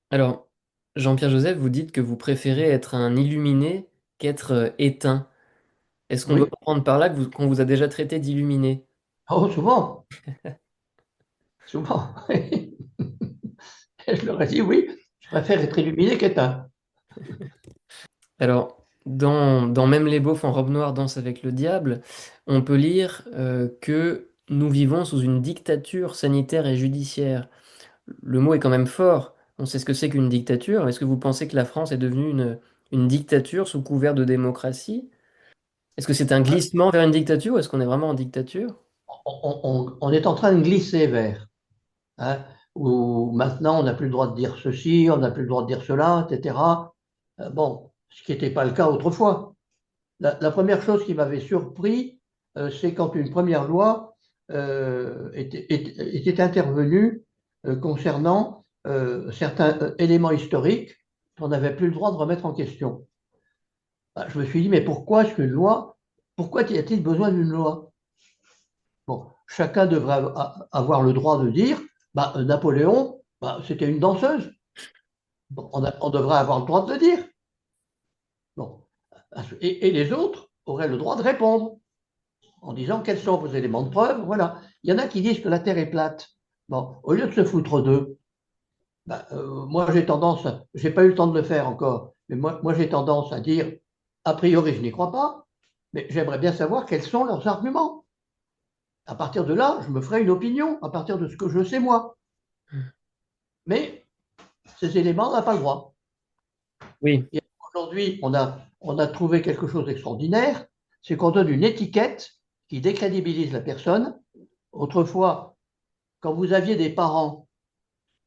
Alors, Jean-Pierre Joseph, vous dites que vous préférez être un illuminé qu'être éteint. Est-ce qu'on doit Oui. comprendre par là qu'on vous a déjà traité d'illuminé? Oh, souvent, souvent. Je leur ai dit oui, je préfère être illuminé qu'éteint. Alors, dans Même les beaufs en robe noire dansent avec le diable, on peut lire que nous vivons sous une dictature sanitaire et judiciaire. Le mot est quand même fort. On sait ce que c'est qu'une dictature. Est-ce que vous pensez que la France est devenue une dictature sous couvert de démocratie? Est-ce que c'est un glissement vers une dictature ou est-ce qu'on est vraiment en dictature? On est en train de glisser vers, hein, où maintenant on n'a plus le droit de dire ceci, on n'a plus le droit de dire cela, etc. Bon, ce qui n'était pas le cas autrefois. La première chose qui m'avait surpris, c'est quand une première loi était intervenue concernant certains éléments historiques qu'on n'avait plus le droit de remettre en question. Bah, je me suis dit, mais pourquoi est-ce qu'une loi, pourquoi y a-t-il besoin d'une loi? Bon, chacun devrait avoir le droit de dire, bah, Napoléon, bah, c'était une danseuse. Bon, on devrait avoir le droit de le dire. Bon. Et les autres auraient le droit de répondre en disant quels sont vos éléments de preuve. Voilà. Il y en a qui disent que la Terre est plate. Bon, au lieu de se foutre d'eux, bah, moi j'ai tendance, j'ai pas eu le temps de le faire encore, mais moi j'ai tendance à dire, a priori je n'y crois pas, mais j'aimerais bien savoir quels sont leurs arguments. À partir de là, je me ferai une opinion, à partir de ce que je sais moi. Mais ces éléments, on n'a pas le droit. Oui. Et aujourd'hui, on a trouvé quelque chose d'extraordinaire, c'est qu'on donne une étiquette qui décrédibilise la personne. Autrefois, quand vous aviez des parents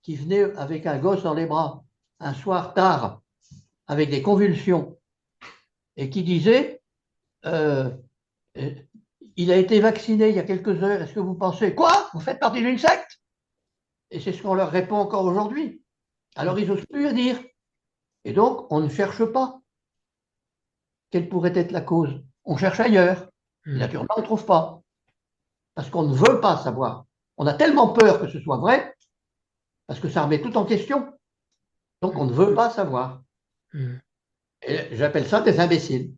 qui venaient avec un gosse dans les bras un soir tard, avec des convulsions, et qui disaient euh, euh, il a été vacciné il y a quelques heures, est-ce que vous pensez quoi? Vous faites partie d'une secte? Et c'est ce qu'on leur répond encore aujourd'hui. Alors ils n'osent plus le dire. Et donc, on ne cherche pas quelle pourrait être la cause. On cherche ailleurs. Et Hmm. naturellement, on ne trouve pas. Parce qu'on ne veut pas savoir. On a tellement peur que ce soit vrai, parce que ça remet tout en question. Donc, on ne veut pas savoir. Hmm. Et j'appelle ça des imbéciles.